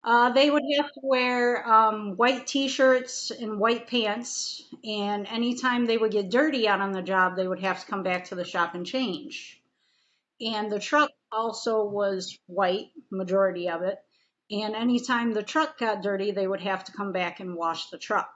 They would have to wear white t-shirts and white pants, and anytime they would get dirty out on the job, they would have to come back to the shop and change. And the truck also was white, majority of it. And anytime the truck got dirty, they would have to come back and wash the truck.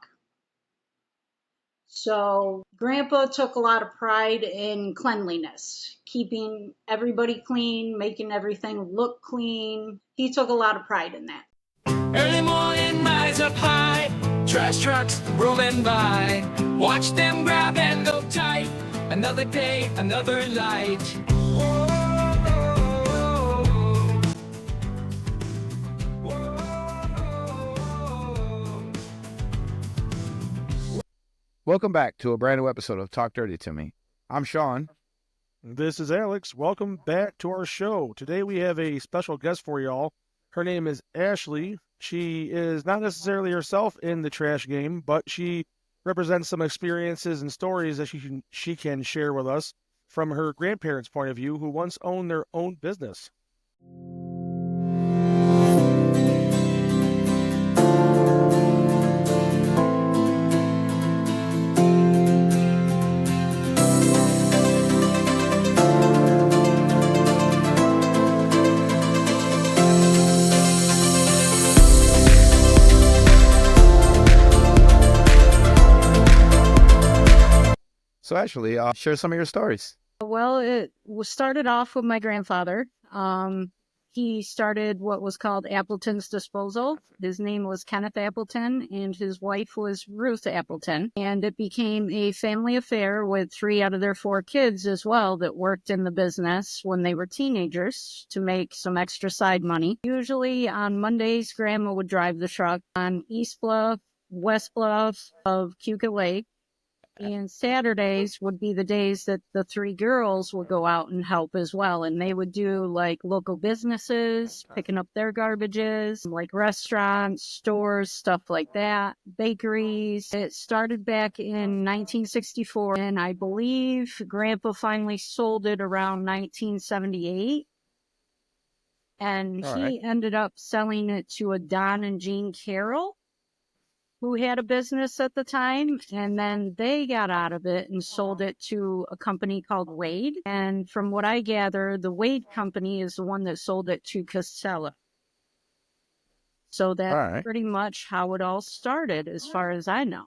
So Grandpa took a lot of pride in cleanliness, keeping everybody clean, making everything look clean. He took a lot of pride in that. Early morning, rise up high, trash trucks rolling by. Watch them grab and go tight. Another day, another light. Whoa, Welcome back to a brand new episode of Talk Dirty to Me. I'm Shawn. This is Alex. Welcome back to our show. Today we have a special guest for y'all. Her name is Ashley. She is not necessarily herself in the trash game, but she represents some experiences and stories that she can share with us from her grandparents' point of view, who once owned their own business. So Ashley, share some of your stories. Well, it started off with my grandfather. He started what was called Appleton's Disposal. His name was Kenneth Appleton, and his wife was Ruth Appleton. And it became a family affair with 3 out of their 4 kids as well that worked in the business when they were teenagers to make some extra side money. Usually on Mondays, Grandma would drive the truck on East Bluff, West Bluff of Cuca Lake. And Saturdays would be the days that the 3 girls would go out and help as well. And they would do like local businesses, picking up their garbages, like restaurants, stores, stuff like that, bakeries. It started back in 1964. And I believe Grandpa finally sold it around 1978. And he ended up selling it to a Don and Jean Carroll, who had a business at the time, and then they got out of it and sold it to a company called Wade. And from what I gather, the Wade company is the one that sold it to Casella. So that's pretty much how it all started, as far as I know.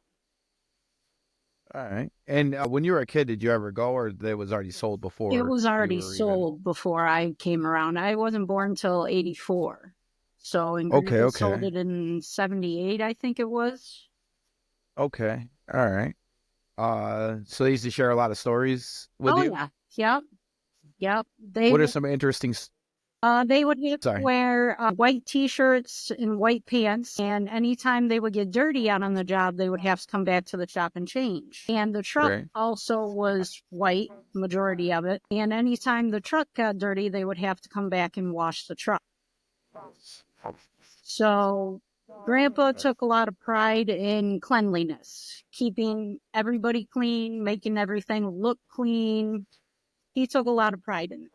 All right. And when you were a kid, did you ever go, or it was already sold before? It was already sold before I came around. I wasn't born till 84. So, and okay. sold it in 78, I think it was. Okay. All right. So they used to share a lot of stories with you? Yeah. Yep. What are some interesting... They would have to wear white t-shirts and white pants, and anytime they would get dirty out on the job, they would have to come back to the shop and change. And the truck also was white, majority of it, and anytime the truck got dirty, they would have to come back and wash the truck. So Grandpa took a lot of pride in cleanliness, keeping everybody clean, making everything look clean. He took a lot of pride in it.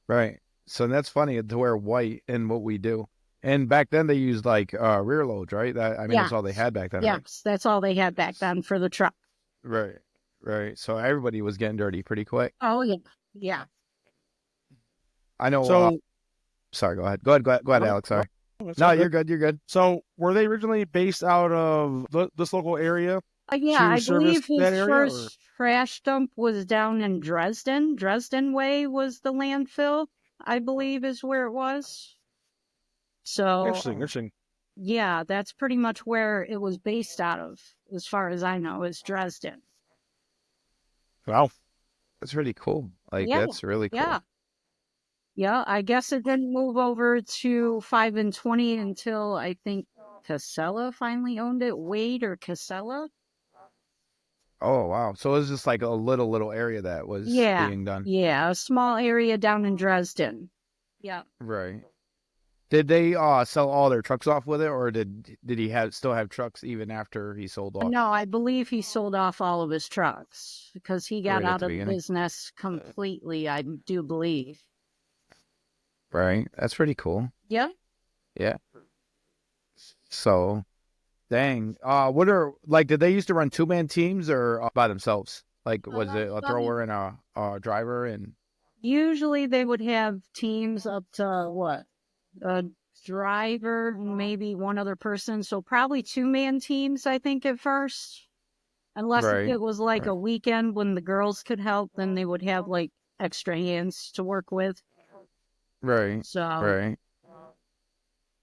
Right. So that's funny to wear white in what we do. And back then they used like rear loads, right? That's all they had back then. Yes, that's all they had back then for the truck. Right. So everybody was getting dirty pretty quick. Oh, yeah. I know. So, sorry, go ahead. Go ahead, Alex. Sorry. No, you're good. So, were they originally based out of this local area? Yeah, I believe his first trash dump was down in Dresden. Dresden Way was the landfill, I believe, is where it was. So interesting. Yeah, that's pretty much where it was based out of, as far as I know, is Dresden. Wow, that's really cool. That's really cool. Yeah, I guess it didn't move over to 5 and 20 until I think Casella finally owned it. Wade or Casella. Oh, wow. So it was just like a little area that was being done. Yeah, a small area down in Dresden. Yeah. Right. Did they sell all their trucks off with it, or did he still have trucks even after he sold off? No, I believe he sold off all of his trucks because he got out of the business completely, I do believe. Right. That's pretty cool. Yeah. Yeah. So, dang. What are like? Did they used to run 2-man teams or by themselves? Like, was it a thrower and a driver and? Usually they would have teams up to what? A driver, maybe one other person. So probably 2-man teams, I think, at first. Unless if Right. it was like Right. a weekend when the girls could help, then they would have like extra hands to work with. Right. So, Right.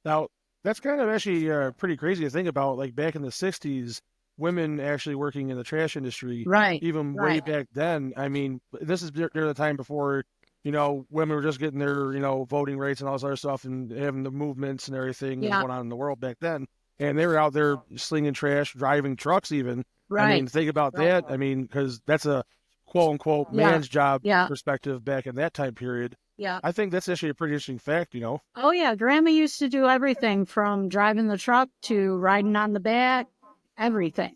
Now, that's kind of actually pretty crazy to think about. Like back in the 60s, women actually working in the trash industry, right. even way Right. back then. I mean, this is during the time before, women were just getting their, voting rights and all this other stuff and having the movements and everything that was Yeah. going on in the world back then. And they were out there slinging trash, driving trucks even. I mean, Right. think about Right. that. I mean, because that's a quote unquote Yeah. man's job Yeah. perspective back in that time period. Yeah. I think that's actually a pretty interesting fact, Oh, yeah. Grandma used to do everything from driving the truck to riding on the back, everything.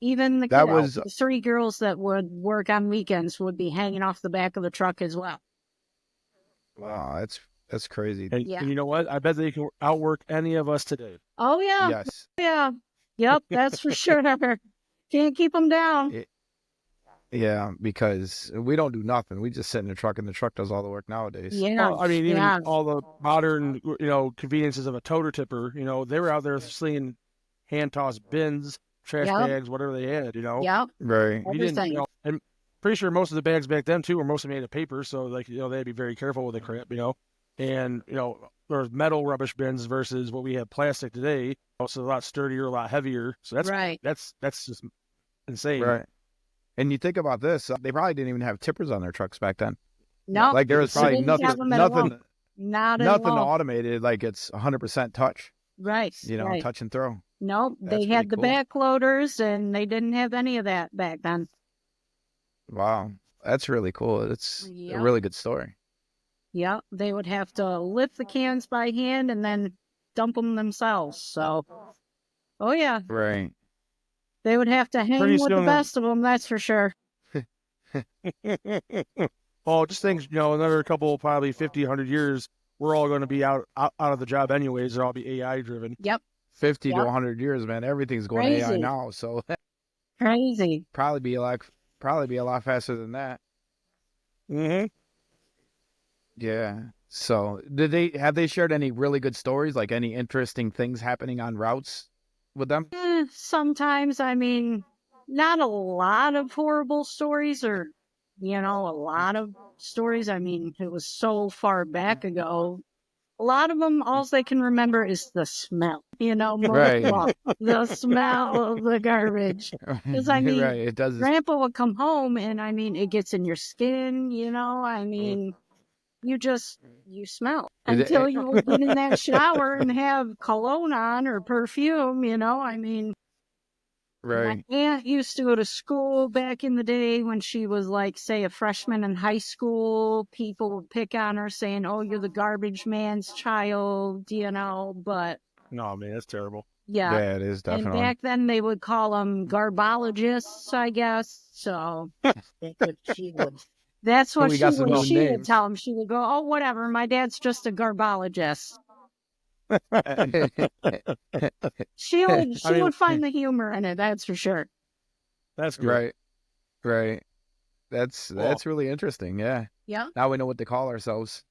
Even the That was the 3 girls that would work on weekends would be hanging off the back of the truck as well. wow. That's crazy. And, Yeah. and you know what? I bet they can outwork any of us today. Oh, yeah. Yes. Yeah. Yep. That's for sure. Can't keep them down. Yeah, because we don't do nothing. We just sit in the truck, and the truck does all the work nowadays. Yeah. Well, I mean, even Yeah. all the modern, conveniences of a toter tipper, they were out there slinging hand-tossed bins, trash Yep. bags, whatever they had, Yep. Right. We didn't, Everything. and pretty sure most of the bags back then, too, were mostly made of paper, so, like, they had to be very careful with the crap, and, there was metal rubbish bins versus what we have plastic today, also a lot sturdier, a lot heavier, so Right. that's just insane. Right. And you think about this, they probably didn't even have tippers on their trucks back then. No. Like there was they probably didn't have them at all. Not at nothing all. automated. Like it's 100% touch, Right. touch and throw. Nope. That's They had the pretty cool. back loaders and they didn't have any of that back then. Wow. That's really cool. It's a Yep. really good story. Yep. They would have to lift the cans by hand and then dump them themselves. So, oh, yeah. Right. They would have to hang Pretty with the soon- best of them, that's for sure. Well, just think, another couple, probably 50, 100 years, we're all going to be out of the job anyways. They'll all be AI driven. Yep. 50 to Yep. 100 years, man. Everything's going AI Crazy. now, so Crazy. probably be a lot faster than that. Mm-hmm. Yeah. So, have they shared any really good stories, like any interesting things happening on routes with them? Sometimes, I mean, not a lot of horrible stories or, a lot of stories. I mean, it was so far back ago. A lot of them, all they can remember is the smell, most Right. of all, the smell of the garbage. 'Cause, I mean, right, it does. Grandpa would come home and, I mean, it gets in your skin, I mean, you smell until you would get in that shower and have cologne on or perfume, I mean, Right. my aunt used to go to school back in the day when she was like, say, a freshman in high school. People would pick on her saying, oh, you're the garbage man's child, but No, man, that's terrible. yeah. Yeah, it is And definitely. back then they would call them garbologists, I guess. So that's what We got some new she would names. tell them. She would go, oh, whatever, my dad's just a garbologist. She would find the humor in it, that's for sure. That's good. Right. Right. That's really interesting. Yeah. Yeah. Now we know what to call ourselves.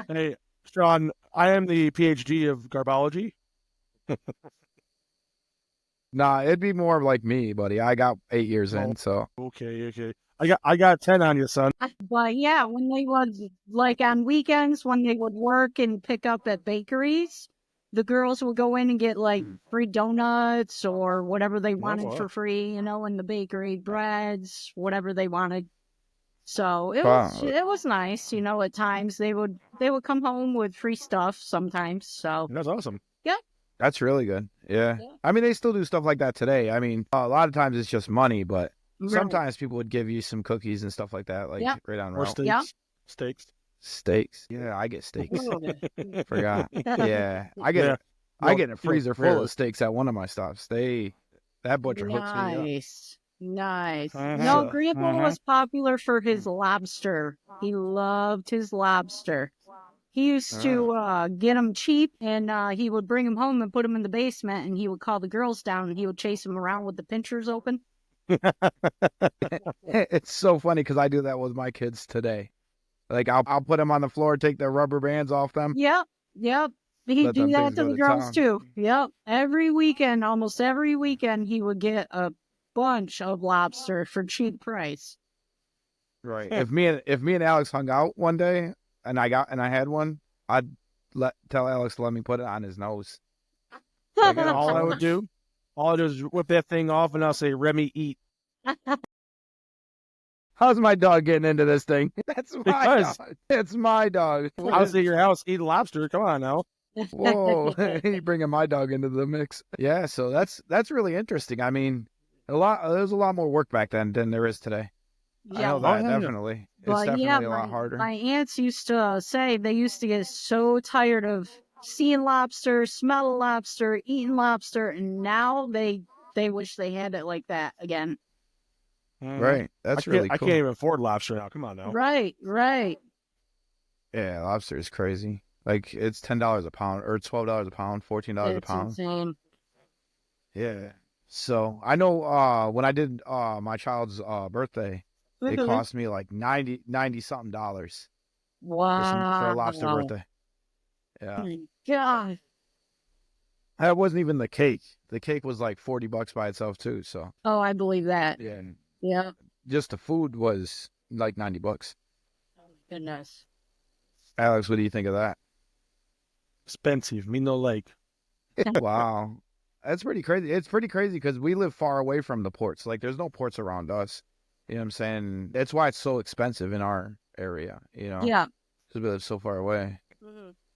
Hey, Shawn, I am the PhD of garbology. Nah, it'd be more like me, buddy. I got 8 years in, so Okay. I got 10 on you, son. But yeah, when they would, like on weekends, when they would work and pick up at bakeries, the girls would go in and get like free donuts or whatever they wanted wow. for free, in the bakery, breads, whatever they wanted. So it Wow. was nice, at times they would come home with free stuff sometimes. So That's awesome. that's really good. Yeah. Yeah. I mean, they still do stuff like that today. I mean, a lot of times it's just money, but Right. sometimes people would give you some cookies and stuff like that, like Yeah. right on Or route. steaks. Yeah. Steaks. Steaks. Yeah, I get steaks. Oh. Forgot. Yeah. I Yeah. get a freezer full of steaks at one of my stops. That butcher hooks me up. Nice. Uh-huh. No, Grandpa Uh-huh. was popular for his lobster. He loved his lobster. He used to get them cheap, and he would bring them home and put them in the basement, and he would call the girls down, and he would chase them around with the pinchers open. It's so funny because I do that with my kids today. Like I'll put them on the floor, take the rubber bands off them. Yep. He'd Let do them that things to go the to girls town. too. Yep. Every weekend, almost every weekend, he would get a bunch of lobster for cheap price. Right. If me and Alex hung out one day and I had one, I'd tell Alex to let me put it on his nose. Like, All I would do is whip that thing off, and I'll say, "Remy, eat." How's my dog getting into this thing? That's my Because- dog. It's my dog. I was at your house eating lobster. Come on now. Whoa, you bringing my dog into the mix? Yeah, so that's really interesting. I mean, there was a lot more work back then than there is today. I know that, yeah. definitely. It's But definitely a lot harder. my aunts used to say they used to get so tired of seeing lobster, smelling lobster, eating lobster, and now they wish they had it like that again. Right. That's really cool. I can't even afford lobster now. Come on now. Right. Yeah, lobster is crazy. Like it's $10 a pound or $12 a pound, $14 a It's pound. insane. Yeah. So I know when I did my child's birthday, it cost me like 90 something dollars Wow. for a lobster birthday. Yeah. Oh my God. That wasn't even the cake. The cake was like $40 by itself too. So Oh, I believe that. yeah, and Yeah. just the food was like $90. Goodness. Alex, what do you think of that? Expensive. Me no like. Wow. That's pretty crazy. It's pretty crazy because we live far away from the ports. Like there's no ports around us. You know what I'm saying? That's why it's so expensive in our area, you know? Yeah. Because we live so far away.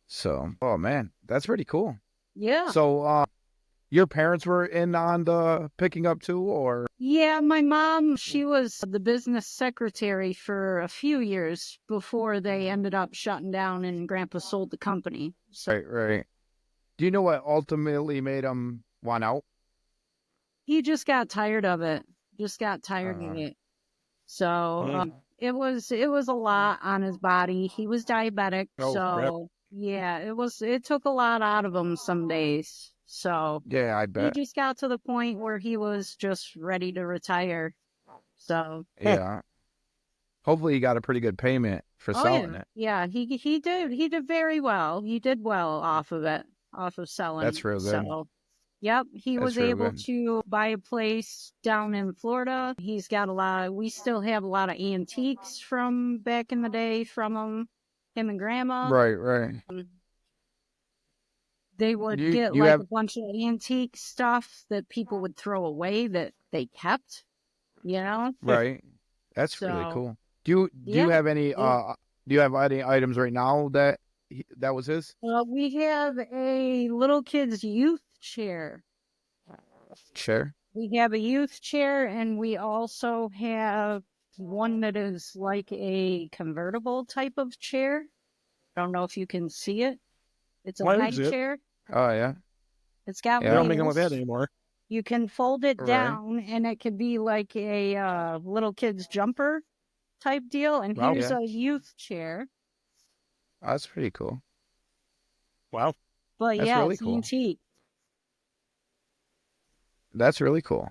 So, oh man, that's pretty cool. Yeah. So, your parents were in on the picking up too, or? Yeah, my mom, she was the business secretary for a few years before they ended up shutting down and Grandpa sold the company. So Right. Do you know what ultimately made them want out? he just got tired of it. Just got tired of it. So it was a lot on his body. He was diabetic, Oh, crap. yeah, it took a lot out of him some days. So Yeah, I he bet. just got to the point where he was just ready to retire. So Yeah. Hopefully, he got a pretty good payment for selling it. yeah, he did very well. He did well off of it, off of selling. That's real good. So, yep, he That's was real able good. to buy a place down in Florida. He's got we still have a lot of antiques from back in the day from him and Grandma. Right. They would Do get you like have a bunch of antique stuff that people would throw away that they kept, you know? right? That's really So, cool. Do you have any do you have any items right now that that was his we have a little kid's youth chair. chair? We have a youth chair, and we also have one that is like a convertible type of chair. Don't know if you can see it. It's a Why high is it? chair. Oh yeah. It's got Yeah. They don't make them like that wheels. anymore. You can fold it Right. down, and it could be like a little kid's jumper type deal. And Wow. here's Yeah. a youth chair. Oh, that's pretty cool. Wow. But That's yeah, really it's cool. antique. That's really cool.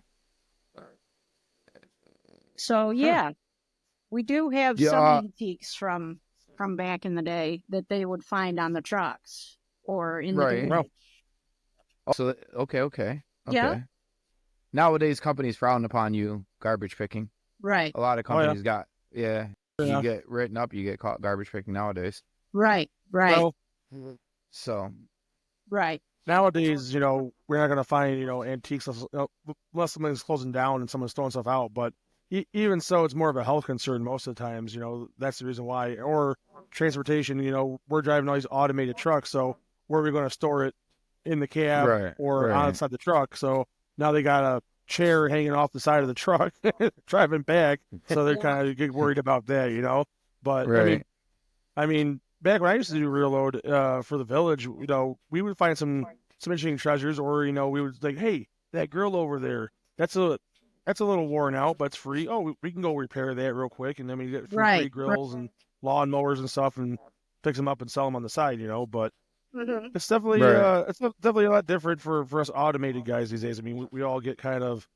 So yeah, we do have Yeah, some antiques from back in the day that they would find on the trucks or in the Right. garage. Wow. Oh, so okay. Yeah. Nowadays, companies frown upon you garbage picking. Right. A lot of Oh, yeah. companies got Yeah. You get written up, you get caught garbage picking nowadays. Right. Well, So Right. nowadays, we're not going to find, antiques unless something's closing down and someone's throwing stuff out. But even so, it's more of a health concern most of the times. That's the reason why. Or transportation, we're driving all these automated trucks. So where are we going to store it? In the cab Right, or right. outside the truck. So now they got a chair hanging off the side of the truck driving back. So they're kind of get worried about that, But Right. I mean, back when I used to do real load for the village, we would find some interesting treasures, or we would like, hey, that grill over there, that's a little worn out, but it's free. Oh, we can go repair that real quick, and then we get free Right. grills and lawn mowers and stuff, and fix them up and sell them on the side, but Mhm. it's definitely Right. it's definitely a lot different for us automated guys these days. I mean, we all get kind of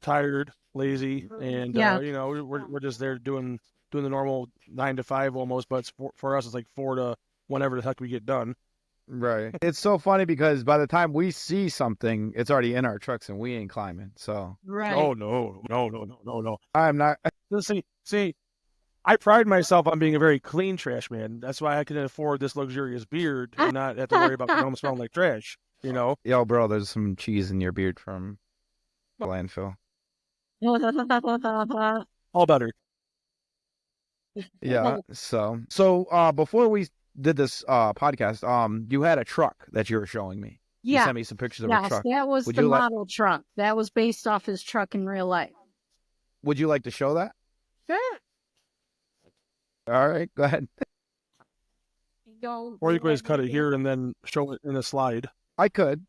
tired, lazy, and Yeah. we're just there doing the normal 9 to 5 almost, but for us it's like 4 to whenever the heck we get done. Right. It's so funny because by the time we see something, it's already in our trucks and we ain't climbing. So Right. Oh no. I'm not. See, I pride myself on being a very clean trash man. That's why I can afford this luxurious beard and not have to worry about my home smelling like trash. Yo, bro, there's some cheese in your beard from landfill. All better. Yeah. So before we did this podcast, you had a truck that you were showing me. You Yeah. sent me some pictures of a Yes, truck. that was Would the you like model truck. That was based off his truck in real life. Would you like to show that? Sure. All right, go ahead. Or you guys cut it here and then show it in a slide. I could.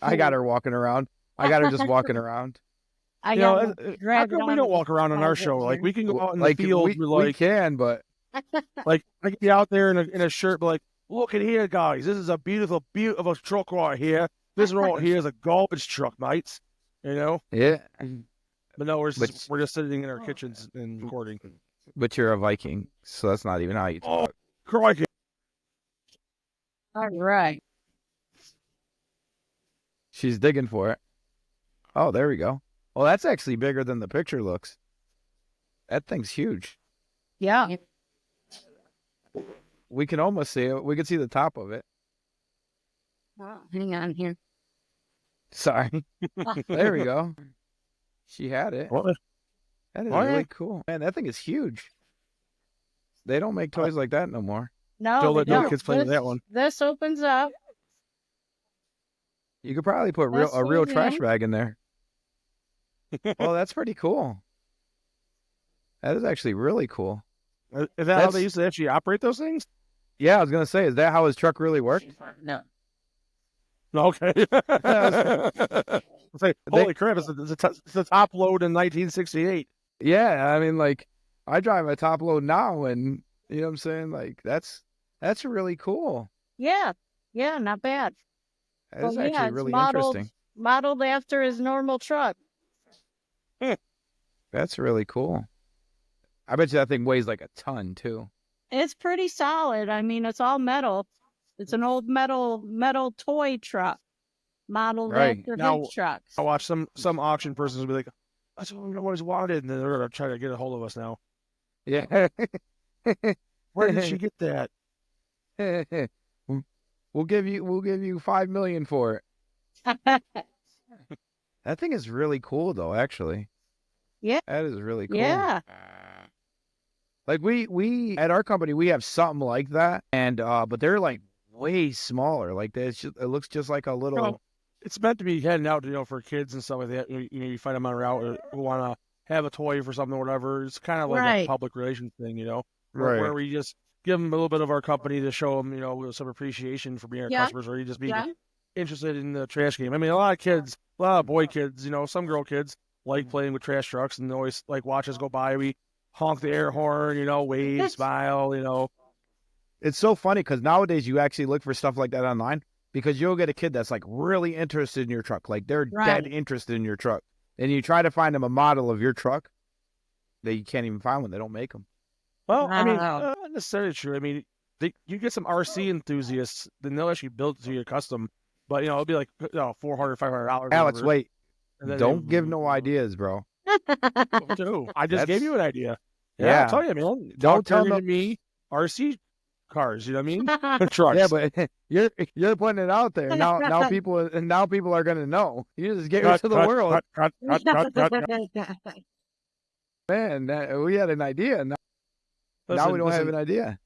I got her walking around. I got her just walking around. I You got know, how come we don't walk around on our show? Like we can go out in the Like field, we can, but like I can be out there in a shirt, but like, look at here, guys. This is a beautiful truck right here. This right here is a garbage truck, mates. yeah. But no, we're But- just sitting in our kitchens and recording. But you're a Viking, so that's not even how you talk. Crikey. All right. She's digging for it. Oh, there we go. Well, that's actually bigger than the picture looks. That thing's huge. Yeah. We can almost see it. We can see the top of it. Oh, hang on here. Sorry. There we go. She had it. What? That is Oh, yeah. really cool. Man, that thing is huge. They don't make toys like that no more. No, Don't let they no don't. kids play with that one. This opens up. You could probably put This a real goes trash in. bag in there. Well, that's pretty cool. That is actually really cool. Is that how they used to actually operate those things? Yeah, I was gonna say, is that how his truck really worked? No. Okay. It's like, holy crap, it's the top load in 1968. Yeah, I mean, like, I drive a top load now, and you know what I'm saying? Like, that's really cool. Yeah. Yeah, not bad. That is Well, yeah, actually it's really modeled- interesting. Modeled after his normal truck. That's really cool. I bet you that thing weighs like a ton too. It's pretty solid. I mean, it's all metal. It's an old metal toy truck modeled Right. after Now- his trucks. I watch some auction persons be like, that's what I've always wanted, and then they're gonna try to get a hold of us now. Yeah. Where did she get that? We'll give you 5 million for it. That thing is really cool though, actually. Yeah. That is really cool. Yeah. Like we at our company we have something like that, and but they're like way smaller. Like it looks just like a little. Well, it's meant to be heading out, for kids and stuff like that. You find them on route who want to have a toy for something or whatever. It's kind of like a Right. public relations thing, Right. where we just give them a little bit of our company to show them, with some appreciation for being our Yeah. customers, or you just be Yeah. interested in the trash game. I mean, a lot of boy kids, some girl kids like playing with trash trucks and always like watch us go by. We honk the air horn, wave, That's- smile, It's so funny because nowadays you actually look for stuff like that online because you'll get a kid that's like really interested in your truck, like they're Right. dead interested in your truck, and you try to find them a model of your truck, that you can't even find one. They don't make them. Well, I mean, Wow. not necessarily true. I mean, you get some RC enthusiasts, then they'll actually build it to your custom. But, it'll be like, $400, $500. Alex, wait, And then don't give no ideas, bro. Dude, I just gave you an idea. Yeah. I'll tell you, man. Don't tell dirty no- to me. RC cars, you know what I mean? Trucks. Yeah, but you're putting it out there now. People are gonna know. You just gave it to the world, Cut. man. We had an idea. Now we don't have an idea,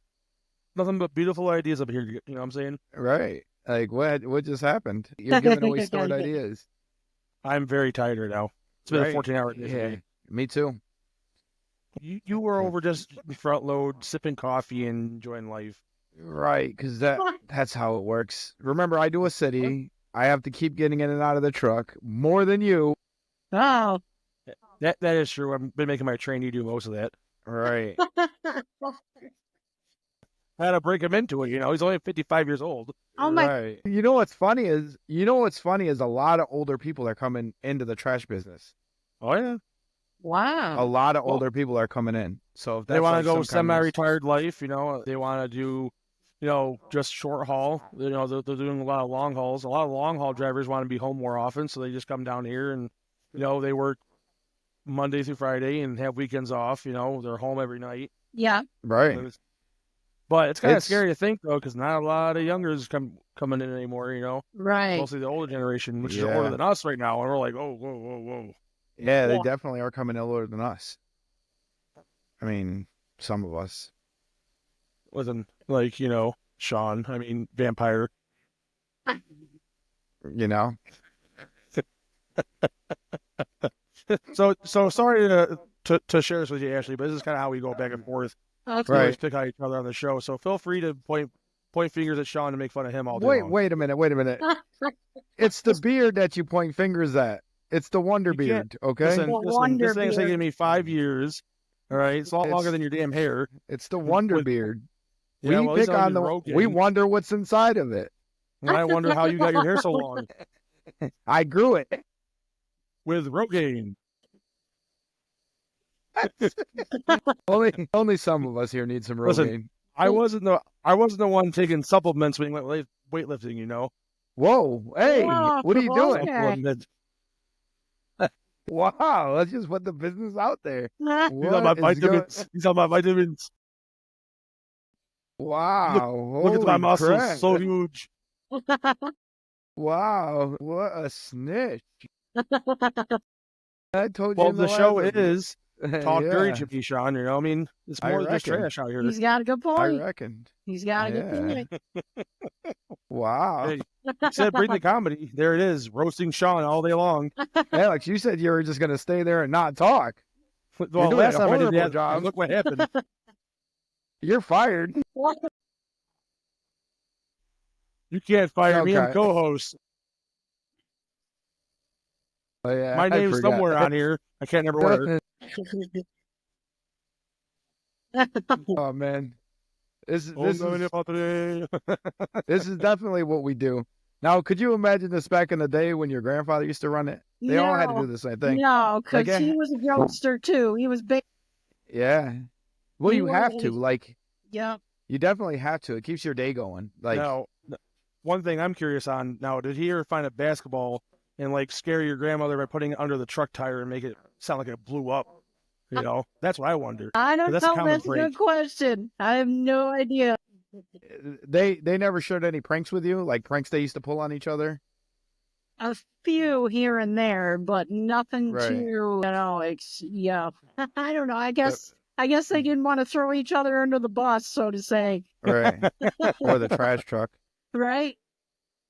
Nothing but beautiful ideas up here. You know what I'm saying? right? Like what just happened? You're giving away stored ideas. I'm very tired right now. It's been a Right. 14-hour day. for Yeah, me. me too. You were over just front load, sipping coffee and enjoying life. Right, because that's how it works. Remember, I do a city. I have to keep getting in and out of the truck more than you. Oh. That is true. I've been making my trainee do most of that. Right. had to break him into it. He's only 55 years old. Oh my! Right. You know what's funny is a lot of older people are coming into the trash business. Oh yeah. A Wow. lot of older people are coming in. So if They that's want like to go some kind of semi-retired life. They want to do, just short haul. They're doing a lot of long hauls. A lot of long haul drivers want to be home more often, so they just come down here and, they work Monday through Friday and have weekends off. They're home every night. Yeah. right. But it's kind of It's- scary to think though, because not a lot of youngers coming in anymore. Right. Mostly the older generation, which is Yeah. older than us right now, and we're like, oh, whoa, whoa, whoa. Yeah, they Yeah. definitely are coming older than us. I mean, some of us. Wasn't like Shawn. I mean, vampire. You know. So sorry to share this with you, Ashley, but this is kind of how we go back and forth. Okay. We Right. always pick on each other on the show. So feel free to point fingers at Shawn and make fun of him all day long. Wait a minute. It's the beard that you point fingers at. It's the Wonder You can't- Beard, okay? Listen, Wonder this thing's Beard. taking me 5 years. All right, it's a lot longer It's- than your damn hair. It's the Wonder with- Beard. Yeah, we well, he's pick on on his the. road We game. wonder what's inside of it. And I wonder how you got your hair so long I grew it. with Rogaine. Only some of us here need some Listen, Rogaine. I wasn't the one taking supplements when he went weightlifting. Whoa, hey, Whoa, what are you doing? okay. Supplements. Wow, let's just put the business out there. He's talking What about is go- vitamins. He's talking about vitamins. Wow, Look at my holy muscles, crap. so huge. Wow, what a snitch. I told you. Well, in the show last- is Talk Dirty Yeah, to me, Sean. I mean, it's I more than just reckon. trash out here. He's got a good I point. reckoned. He's got a good Yeah. point. Wow. Hey, You said bring the comedy. There it is, roasting Sean all day long. Alex, you said you were just gonna stay there and not talk. Well, doing last a time I did horrible that, job. look what happened. You're fired. You can't fire me. I'm Okay. co-host. Oh, yeah, My I name's forgot. somewhere on here. I can't never wear it. Oh man, this Oh, no, is no, this is definitely what we do. Now, could you imagine this back in the day when your grandfather used to run it? They all had to do the same thing. No, because Like, he was a jokester too. He was big. Yeah. Well, He you have was- to. Like, Yeah. you definitely have to. It keeps your day going. Like, Now, one thing I'm curious on now, did he ever find a basketball and like scare your grandmother by putting it under the truck tire and make it sound like it blew up? That's what I wonder. I don't That's a know. common That's a good break. question. I have no idea. they never shared any pranks with you, like pranks they used to pull on each other. A few here and there, but nothing Right. too, yeah. I don't know. I guess they didn't want to throw each other under the bus, so to say. Right. Or the trash truck. Right?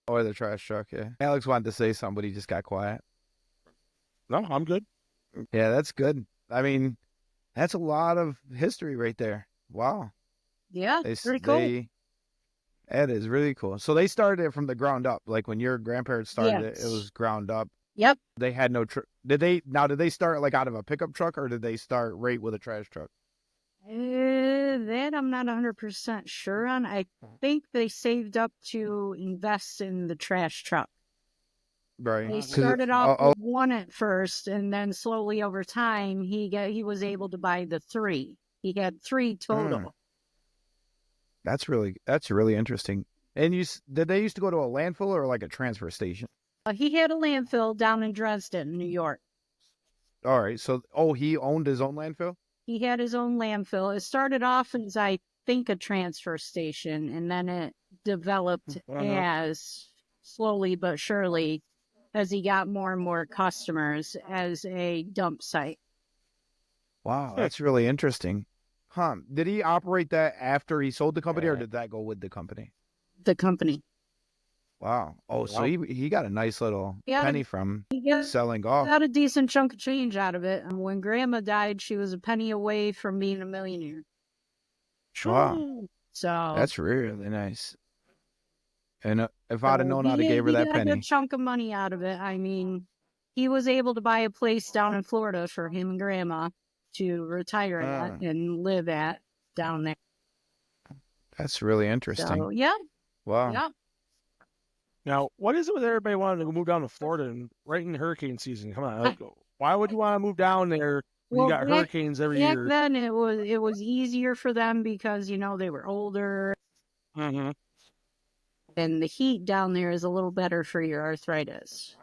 Or the trash truck, yeah. Alex wanted to say something, but he just got quiet. No, I'm good. Yeah, that's good. I mean, that's a lot of history right there. Wow. Yeah. They, Pretty cool. That is really cool. So they started it from the ground up. Like when your grandparents started it Yes. was ground up. Yep. They had no did they start like out of a pickup truck or did they start right with a trash truck? That I'm not 100% sure on. I think they saved up to invest in the trash truck. Right. They 'Cause started off oh, with one at first, and then slowly over time, he was able to buy the three. He got three total. that's really interesting. And did they used to go to a landfill or like a transfer station? He had a landfill down in Dresden, New York. All right. So he owned his own landfill? He had his own landfill. It started off as, I think, a transfer station, and then it developed as slowly but surely as he got more and more customers as a dump site. Wow, that's really interesting. Huh. Did he operate that after he sold the company or did that go with the company? The company. Wow. Oh, so he got a nice little Yeah. penny from He got selling golf. a decent chunk of change out of it. And when Grandma died, she was a penny away from being a millionaire. Wow. So That's really nice. And if I'd have known how to he give her that got a penny. good chunk of money out of it. I mean, he was able to buy a place down in Florida for him and Grandma to retire at and live at down there. That's really interesting. So yeah, Wow. yeah. Now, what is it with everybody wanting to move down to Florida and right in hurricane season? Come on, like, why would you want to move down there when you got hurricanes every back year? then it was easier for them because they were older, Mm-hmm. and the heat down there is a little better for your arthritis.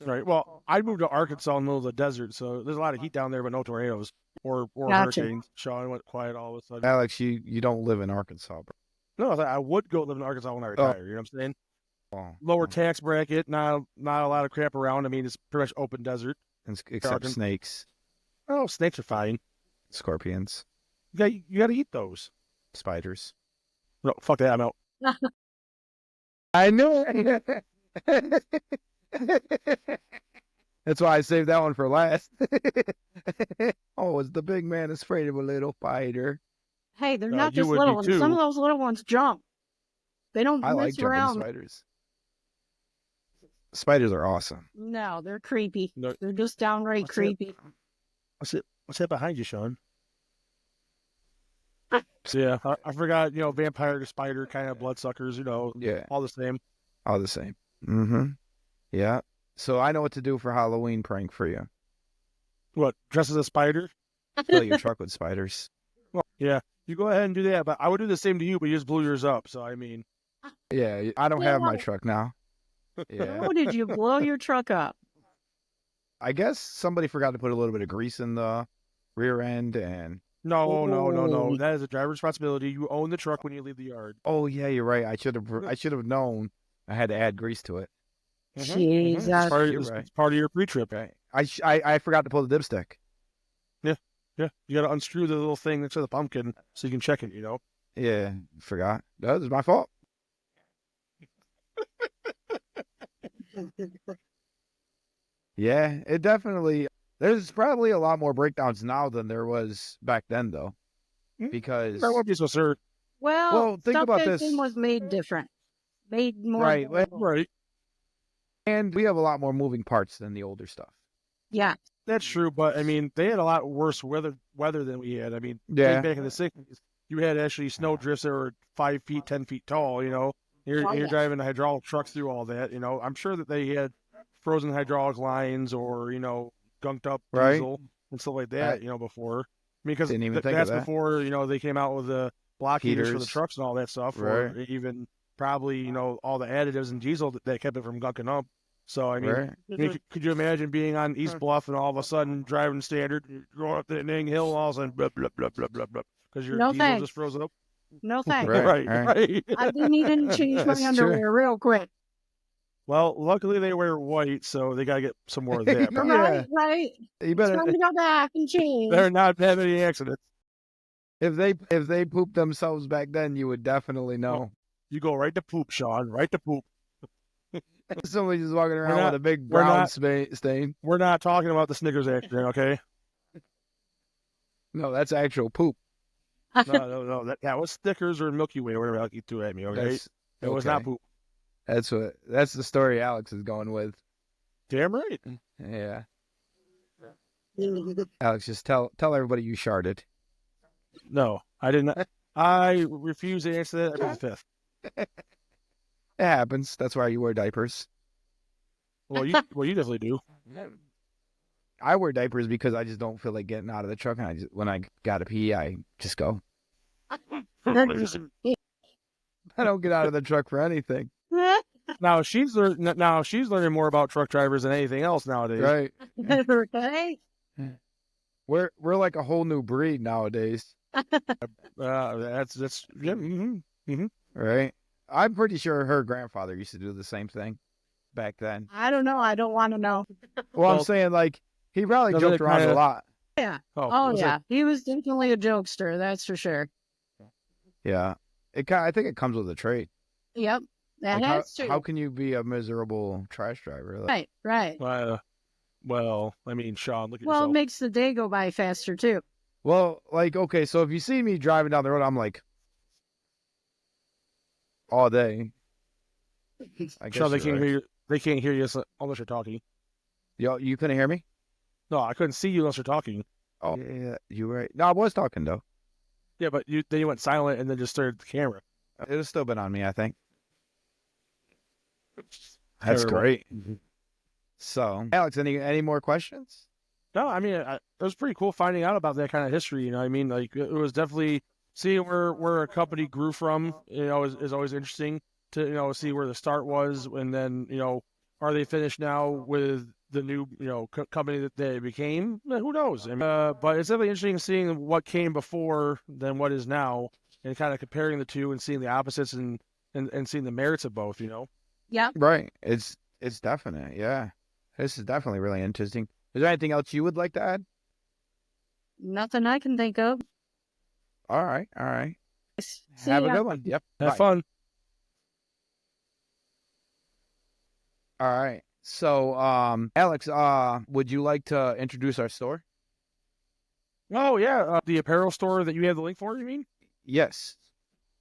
Right. Well, I moved to Arkansas in the middle of the desert, so there's a lot of heat down there, but no tornadoes or Gotcha. hurricanes. Shawn went quiet all of a sudden. Alex, you don't live in Arkansas, bro. No, I would go live in Arkansas when I retire. You know what I'm saying? Oh, Lower tax bracket, not a lot of crap around. I mean, it's pretty much open desert. except snakes, Oh, snakes are fine. scorpions, You got to eat those. spiders. No, fuck that. I'm out. I knew it. That's why I saved that one for last. Oh, it's the big man is afraid of a little spider. Hey, they're No, not you just would little be ones. too. Some of those little ones jump. They don't I like mess jumping around. spiders. Spiders are awesome. No, they're creepy. No. They're just downright What's that? creepy. What's that behind you, Shawn? So yeah, I forgot. Vampire to spider kind of bloodsuckers. Yeah, all the same. all the same. Mm-hmm. Yeah. So I know what to do for Halloween prank for you. What? Dress as a spider? Fill your truck with spiders. Well, yeah. You go ahead and do that, but I would do the same to you, but you just blew yours up. So I mean, Yeah, I don't have my truck now. Yeah. How did you blow your truck up? I guess somebody forgot to put a little bit of grease in the rear end and no. Oh. That is a driver's responsibility. You own the truck when you leave the yard. oh yeah, you're right. I should have known I had to add grease to it. Jesus. You're right. It's part of your pre-trip. Right. I forgot to pull the dipstick. Yeah, you got to unscrew the little thing next to the pumpkin so you can check it. Yeah, forgot. That was my fault. Yeah, it definitely. There's probably a lot more breakdowns now than there was back then, though, because That won't be so sir. Well, think stuff about back this. then was made different. Made more. Right, durable. Right. and we have a lot more moving parts than the older stuff. Yeah. That's true, but I mean, they had a lot worse weather than we had. I mean, Yeah. back in the 60s, you had actually snow drifts that were 5 feet, 10 feet tall. You're Oh, yeah. driving a hydraulic trucks through all that. I'm sure that they had frozen hydraulic lines or gunked up Right. diesel and stuff like that. Before. I mean, because Didn't even think of that's that. before they came out with the block heaters for the Heaters. trucks and all that stuff, or Right. even probably all the additives and diesel that kept it from gunking up. So I mean, Right. I mean, could you imagine being on East Bluff and all of a sudden driving standard, going up the dang hill, and all of a sudden, blah, blah, blah, blah, blah, blah, because your No diesel thanks. just froze up? No thanks. Right. Right. I do need to change my That's true. underwear real quick. Well, luckily they wear white, so they got to get some more of that. Yeah. Right, right. You It's better time to go back and change. They're not having any accidents. if they pooped themselves back then, you would definitely know. You go right to poop, Shawn. Right to poop. Somebody just walking around not- with a big we're brown not- stain. We're not talking about the Snickers accident, okay? No, that's actual poop. No. That was Snickers or Milky Way or whatever you threw at me, okay? That's- It was not okay. poop. That's the story Alex is going with. Damn right. Yeah. Alex, just tell everybody you sharded. No, I did not. I refuse to answer that. I plead the fifth. It happens. That's why you wear diapers. Well, you definitely do. I wear diapers because I just don't feel like getting out of the truck, and when I gotta pee, I just go. I don't get out of the truck for anything. Now she's learning more about truck drivers than anything else nowadays. Right? Right? We're like a whole new breed nowadays. That's yeah, Right? I'm pretty sure her grandfather used to do the same thing back then. I don't know. I don't want to know. Well, I'm Well, saying like he probably doesn't joked it around a kinda- lot. Yeah. Oh, was it- yeah. He was definitely a jokester. That's for sure. Yeah. I think it comes with the trade. Yep. That Like, has to. how can you be a miserable trash driver? Like, Right. well, I mean, Shawn, look at Well, it yourself. makes the day go by faster, too. well, like, okay, so if you see me driving down the road, I'm like, all day. I guess Shawn, they you're can't right. hear you. They can't hear you unless you're talking. Yo, you couldn't hear me? No, I couldn't see you unless you're talking. Oh, yeah, you're right. No, I was talking though. Yeah, but then you went silent and then just stared at the camera. It would have still been on me, I think. That's Terrible. great. So, Alex, any more questions? No, I mean, it was pretty cool finding out about that kind of history. You know, what I mean, like it was definitely seeing where a company grew from. You know, is always interesting to see where the start was, and then are they finished now with the new company that they became? Who knows? I mean, but it's definitely interesting seeing what came before than what is now, and kind of comparing the two and seeing the opposites and seeing the merits of both. Yeah. Right. It's definite. Yeah. This is definitely really interesting. Is there anything else you would like to add? Nothing I can think of. All right. All right. See Have a ya. good one. Yep. Have Bye. fun. All right. So, Alex, would you like to introduce our store? Oh yeah, the apparel store that you have the link for. You mean? Yes.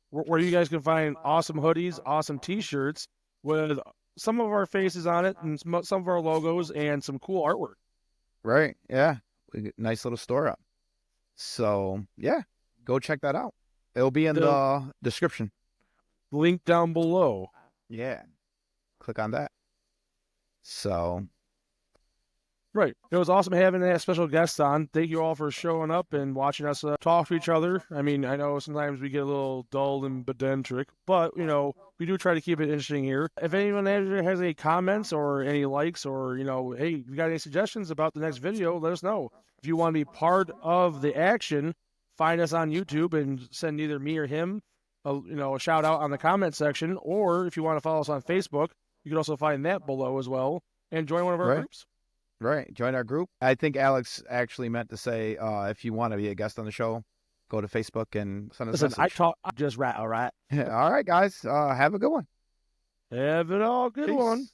Where you guys can find awesome hoodies, awesome T-shirts with some of our faces on it and some of our logos and some cool artwork. Right. Yeah. Nice little store up. So, yeah, go check that out. It'll be in the description. Link down below. Yeah. Click on that. So, Right. It was awesome having that special guest on. Thank you all for showing up and watching us talk to each other. I mean, I know sometimes we get a little dull and pedantic, but, we do try to keep it interesting here. If anyone has any comments or any likes or, hey, if you got any suggestions about the next video, let us know. If you want to be part of the action, find us on YouTube and send either me or him a shout out on the comment section. Or if you want to follow us on Facebook, you can also find that below as well and join one of our groups. Right. Join our group. I think Alex actually meant to say, if you want to be a guest on the show, go to Facebook and send us a message. I just rat, all right? All right, guys. Have a good one. Have it all. Good Peace. one.